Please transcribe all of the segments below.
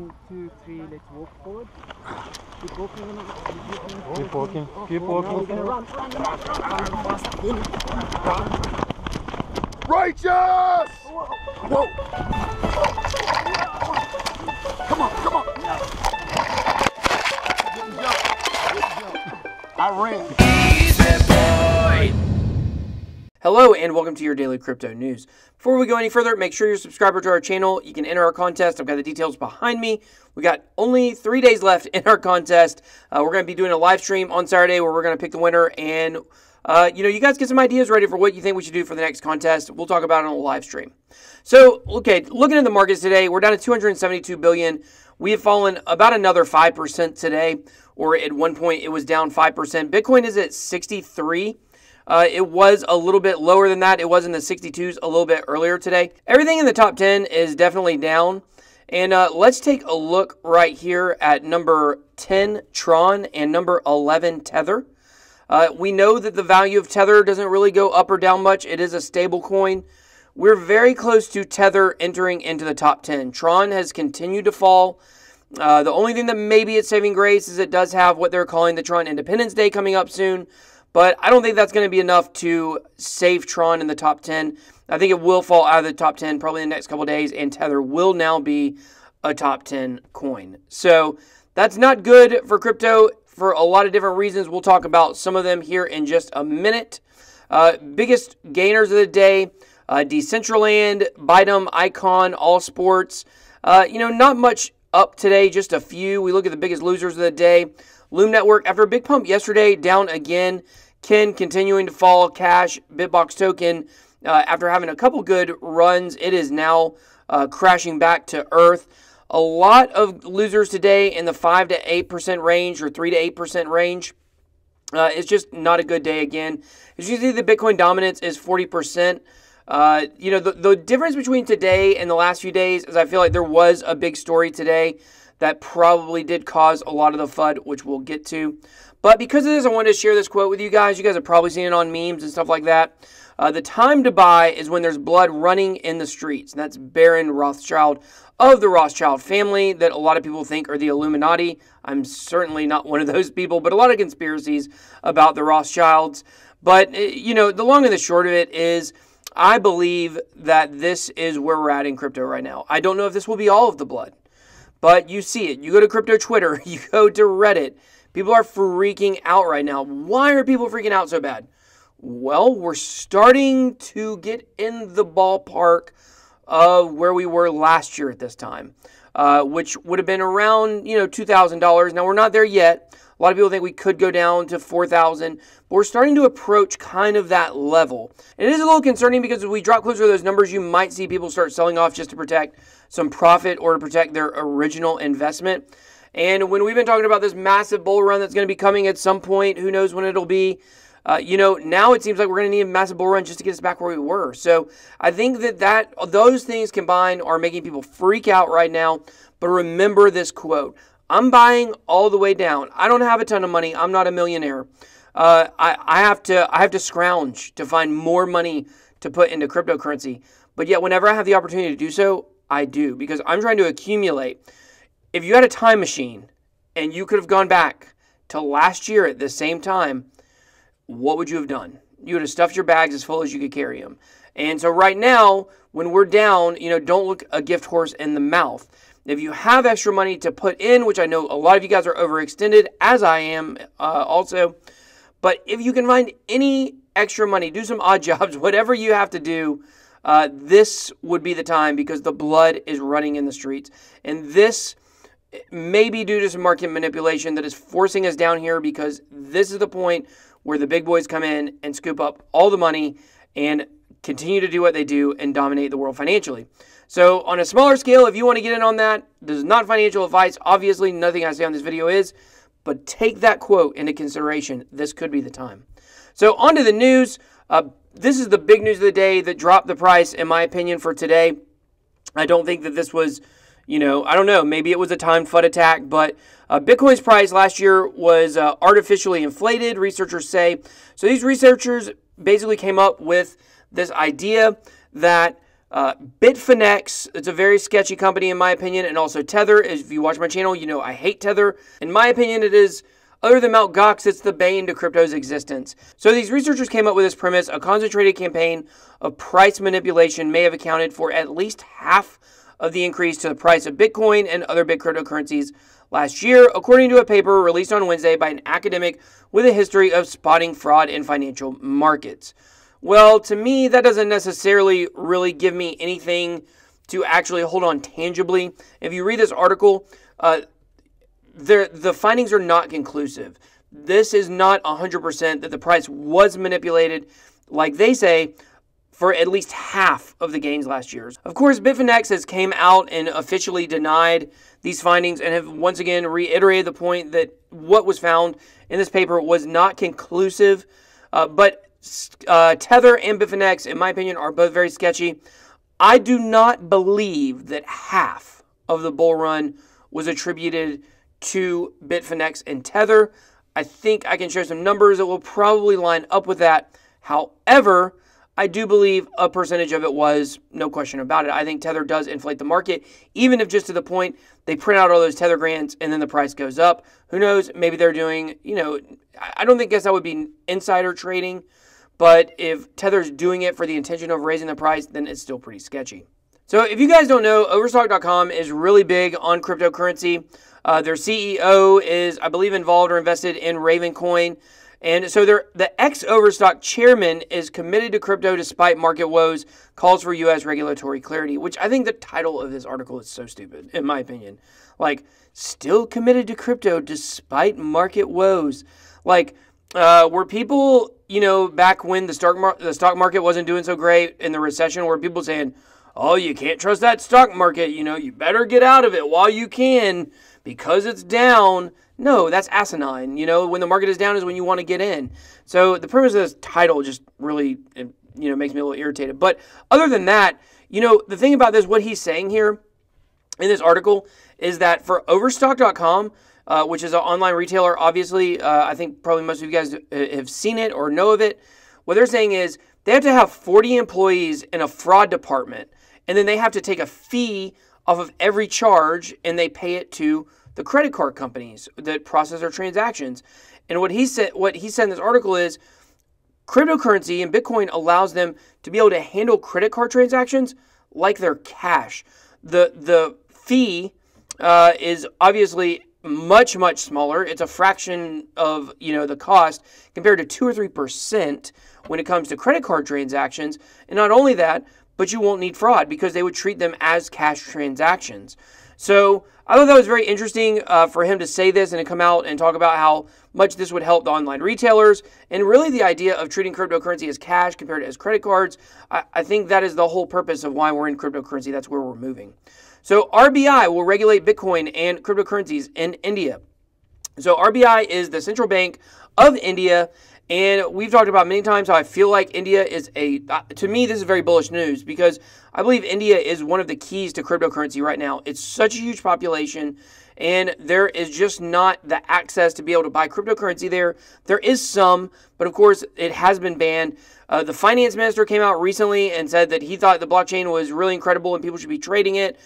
1, 2, 3, let's walk forward. Keep walking. Keep walking. Keep walking. Now we're gonna run fast. Righteous! Whoa! Come on, come on! I ran. Hello and welcome to your daily crypto news. Before we go any further, make sure you're a subscriber to our channel. You can enter our contest. I've got the details behind me. We got only 3 days left in our contest. We're going to be doing a live stream on Saturday where we're going to pick the winner, and you guys get some ideas ready for what you think we should do for the next contest. We'll talk about it on a live stream. So, okay, looking at the markets today, we're down to 272 billion. We have fallen about another 5% today, or at one point it was down 5%. Bitcoin is at 63. It was a little bit lower than that. It was in the 62s a little bit earlier today. Everything in the top 10 is definitely down. And let's take a look right here at number 10, Tron, and number 11, Tether. We know that the value of Tether doesn't really go up or down much. It is a stable coin. We're very close to Tether entering into the top 10. Tron has continued to fall. The only thing that maybe it's saving grace is it does have what they're calling the Tron Independence Day coming up soon. But I don't think that's going to be enough to save Tron in the top 10. I think it will fall out of the top 10 probably in the next couple of days, and Tether will now be a top 10 coin. So that's not good for crypto for a lot of different reasons. We'll talk about some of them here in just a minute. Biggest gainers of the day, Decentraland, Bytum, Icon, All Sports. Not much up today, just a few. We look at the biggest losers of the day. Loom Network, after a big pump yesterday, down again. Ken continuing to fall. Cash, Bitbox Token, after having a couple good runs, it is now crashing back to earth. A lot of losers today in the 5 to 8% range, or 3 to 8% range. It's just not a good day again. As you see, the Bitcoin dominance is 40%. The difference between today and the last few days is I feel like there was a big story today that probably did cause a lot of the FUD, which we'll get to. But because of this, I wanted to share this quote with you guys. You guys have probably seen it on memes and stuff like that. The time to buy is when there's blood running in the streets. And that's Baron Rothschild of the Rothschild family that a lot of people think are the Illuminati. I'm certainly not one of those people, but a lot of conspiracies about the Rothschilds. But, the long and the short of it is I believe that this is where we're at in crypto right now. I don't know if this will be all of the blood. But you see it. You go to crypto Twitter, you go to Reddit. People are freaking out right now. Why are people freaking out so bad? Well, we're starting to get in the ballpark of where we were last year at this time, which would have been around, $2,000. Now, we're not there yet. A lot of people think we could go down to 4,000, but we're starting to approach kind of that level. And it is a little concerning because as we drop closer to those numbers, you might see people start selling off just to protect some profit or to protect their original investment. And when we've been talking about this massive bull run that's going to be coming at some point, who knows when it'll be, now it seems like we're going to need a massive bull run just to get us back where we were. So I think that those things combined are making people freak out right now. But remember this quote. I'm buying all the way down. I don't have a ton of money. I'm not a millionaire. I have to scrounge to find more money to put into cryptocurrency. But yet whenever I have the opportunity to do so, I do, because I'm trying to accumulate. If you had a time machine and you could have gone back to last year at the same time, what would you have done? You would have stuffed your bags as full as you could carry them. And so right now, when we're down, don't look a gift horse in the mouth. If you have extra money to put in, which I know a lot of you guys are overextended, as I am also, but if you can find any extra money, do some odd jobs, whatever you have to do, this would be the time because the blood is running in the streets. And this may be due to some market manipulation that is forcing us down here because this is the point where the big boys come in and scoop up all the money and continue to do what they do and dominate the world financially. So on a smaller scale, if you want to get in on that, this is not financial advice. Obviously, nothing I say on this video is, but take that quote into consideration. This could be the time. So on to the news. This is the big news of the day that dropped the price, in my opinion, for today. I don't think that this was, I don't know, maybe it was a timed FUD attack, but Bitcoin's price last year was artificially inflated, researchers say. So these researchers basically came up with this idea that Bitfinex, it's a very sketchy company in my opinion, and also Tether. If you watch my channel, you know I hate Tether. In my opinion, it is, other than Mt. Gox, it's the bane to crypto's existence. So these researchers came up with this premise: a concentrated campaign of price manipulation may have accounted for at least half of the increase to the price of Bitcoin and other big cryptocurrencies last year, according to a paper released on Wednesday by an academic with a history of spotting fraud in financial markets. Well, to me, that doesn't necessarily really give me anything to actually hold on tangibly. If you read this article, the findings are not conclusive. This is not 100% that the price was manipulated, like they say, for at least half of the gains last year. Of course, Bitfinex has came out and officially denied these findings and have once again reiterated the point that what was found in this paper was not conclusive, but Tether and Bitfinex, in my opinion, are both very sketchy. I do not believe that half of the bull run was attributed to Bitfinex and Tether. I think I can share some numbers that will probably line up with that. However, I do believe a percentage of it was, no question about it. I think Tether does inflate the market, even if just to the point they print out all those Tether grants and then the price goes up. Who knows? Maybe they're doing, I don't guess that would be insider trading. But if Tether's doing it for the intention of raising the price, then it's still pretty sketchy. So if you guys don't know, Overstock.com is really big on cryptocurrency. Their CEO is, I believe, involved or invested in Ravencoin. And so the ex-Overstock chairman is committed to crypto despite market woes, calls for U.S. regulatory clarity, which I think the title of this article is so stupid, in my opinion. Like, still committed to crypto despite market woes. Like, were people, back when the stock market wasn't doing so great in the recession, were people saying, oh, you can't trust that stock market, you better get out of it while you can because it's down? No, that's asinine. When the market is down is when you want to get in. So the premise of this title just really, makes me a little irritated. But other than that, the thing about this, what he's saying here in this article is that for Overstock.com, which is an online retailer, obviously, I think probably most of you guys have seen it or know of it. What they're saying is they have to have 40 employees in a fraud department, and then they have to take a fee off of every charge, and they pay it to the credit card companies that process their transactions. And what he said in this article is cryptocurrency and Bitcoin allows them to be able to handle credit card transactions like they're cash. The fee is obviously much smaller. It's a fraction of the cost compared to 2 or 3% when it comes to credit card transactions. And not only that, but you won't need fraud because they would treat them as cash transactions. So I thought that was very interesting for him to say this and to come out and talk about how much this would help the online retailers, and really the idea of treating cryptocurrency as cash compared to as credit cards. I think that is the whole purpose of why we're in cryptocurrency. That's where we're moving. So RBI will regulate Bitcoin and cryptocurrencies in India. So RBI is the central bank of India, and we've talked about many times how I feel like India is to me, this is very bullish news because I believe India is one of the keys to cryptocurrency right now. It's such a huge population, and there is just not the access to be able to buy cryptocurrency there. There is some, but of course, it has been banned. The finance minister came out recently and said that he thought the blockchain was really incredible and people should be trading it.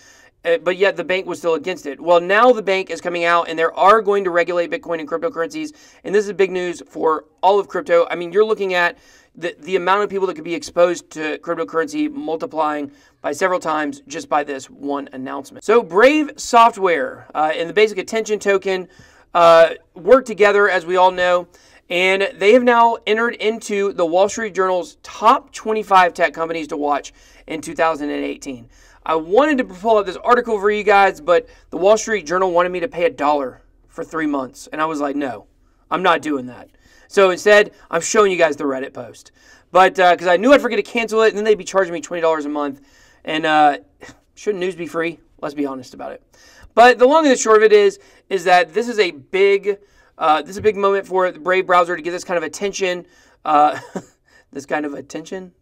But yet the bank was still against it. Well, now the bank is coming out and they are going to regulate Bitcoin and cryptocurrencies. And this is big news for all of crypto. I mean, you're looking at the amount of people that could be exposed to cryptocurrency multiplying by several times just by this one announcement. So Brave Software and the Basic Attention Token work together, as we all know. And they have now entered into the Wall Street Journal's top 25 tech companies to watch in 2018. I wanted to pull up this article for you guys, but the Wall Street Journal wanted me to pay $1 for 3 months. And I was like, no, I'm not doing that. So instead, I'm showing you guys the Reddit post. But because I knew I'd forget to cancel it, and then they'd be charging me $20 a month. And shouldn't news be free? Let's be honest about it. But the long and the short of it is that this is a big moment for the Brave browser to get this kind of attention.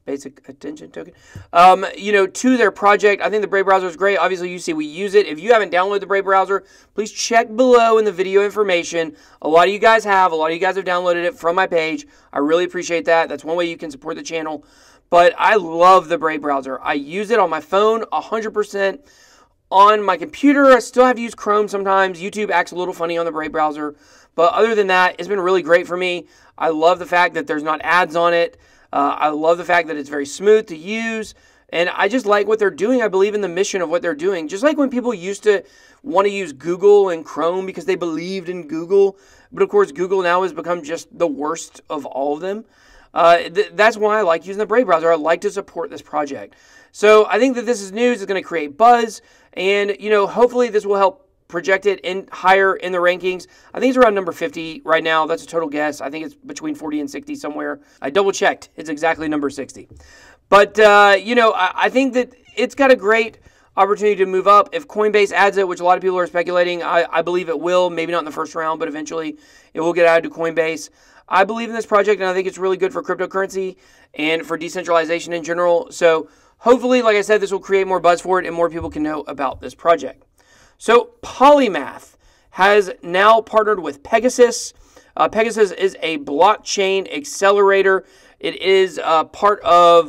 Basic attention token, to their project. I think the Brave browser is great. Obviously, you see we use it. If you haven't downloaded the Brave browser, please check below in the video information. A lot of you guys have. A lot of you guys have downloaded it from my page. I really appreciate that. That's one way you can support the channel. but I love the Brave browser. I use it on my phone 100%. On my computer, I still have to use Chrome sometimes. YouTube acts a little funny on the Brave browser. But other than that, it's been really great for me. I love the fact that there's not ads on it. I love the fact that it's very smooth to use. And I just like what they're doing. I believe in the mission of what they're doing. Just like when people used to want to use Google and Chrome because they believed in Google. But of course, Google now has become just the worst of all of them. That's why I like using the Brave browser. I like to support this project. So I think that this is news. It's going to create buzz. And, hopefully this will help project it in higher in the rankings. I think it's around number 50 right now. That's a total guess. I think it's between 40 and 60 somewhere. I double checked. It's exactly number 60. But, I think that it's got a great opportunity to move up. If Coinbase adds it, which a lot of people are speculating, I believe it will. Maybe not in the first round, but eventually it will get added to Coinbase. I believe in this project, and I think it's really good for cryptocurrency and for decentralization in general. So hopefully, like I said, this will create more buzz for it and more people can know about this project. So Polymath has now partnered with Pegasus. Pegasus is a blockchain accelerator. It is part of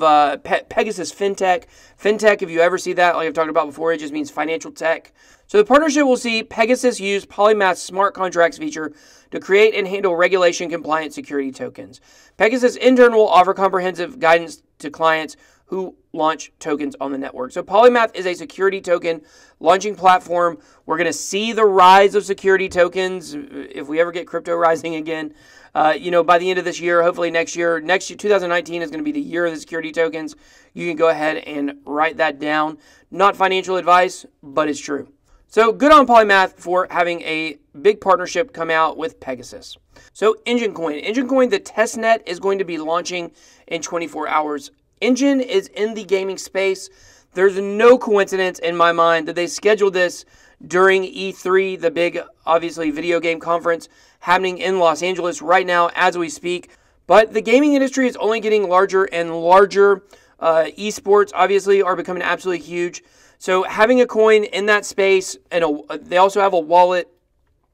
Pegasus FinTech. FinTech, if you ever see that, like I've talked about before, it just means financial tech. So the partnership will see Pegasus use Polymath's smart contracts feature to create and handle regulation-compliant security tokens. Pegasus, in turn, will offer comprehensive guidance to clients who launch tokens on the network. So Polymath is a security token launching platform. We're going to see the rise of security tokens if we ever get crypto rising again. By the end of this year, hopefully next year, 2019 is going to be the year of the security tokens. You can go ahead and write that down. Not financial advice, but it's true. So good on Polymath for having a big partnership come out with Pegasus. So Enjin Coin, the testnet is going to be launching in 24 hours. Enjin is in the gaming space. There's no coincidence in my mind that they scheduled this during E3, the big, obviously, video game conference happening in Los Angeles right now as we speak. But the gaming industry is only getting larger and larger. Esports, obviously, are becoming absolutely huge. So having a coin in that space, and they also have a wallet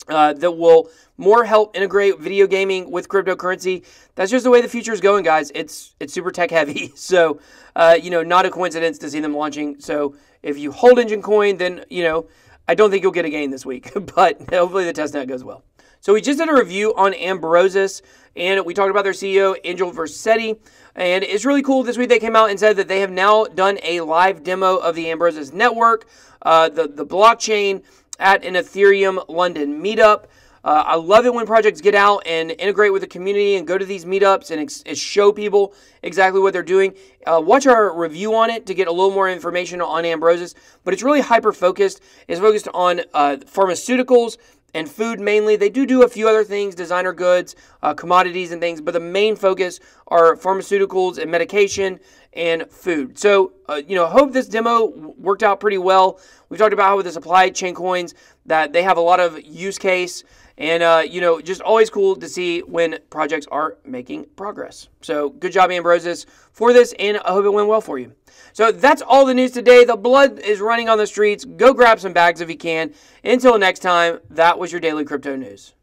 that will more help integrate video gaming with cryptocurrency. That's just the way the future is going, guys. It's super tech heavy. So, not a coincidence to see them launching. So if you hold Enjin Coin, then, I don't think you'll get a gain this week. But hopefully the testnet goes well. So we just did a review on Ambrosus, and we talked about their CEO, Angel Versetti. And it's really cool. This week they came out and said that they have now done a live demo of the Ambrosus network, the blockchain, at an Ethereum London meetup. I love it when projects get out and integrate with the community and go to these meetups and show people exactly what they're doing. Watch our review on it to get a little more information on Ambrosus, but it's really hyper-focused. It's focused on pharmaceuticals and food mainly. They do a few other things, designer goods, commodities and things, but the main focus are pharmaceuticals and medication and food. So, hope this demo worked out pretty well. We've talked about how with the supply chain coins that they have a lot of use case and, just always cool to see when projects are making progress. So good job, Ambrosus, for this, and I hope it went well for you. So that's all the news today. The blood is running on the streets. Go grab some bags if you can. Until next time, that was your Daily Crypto News.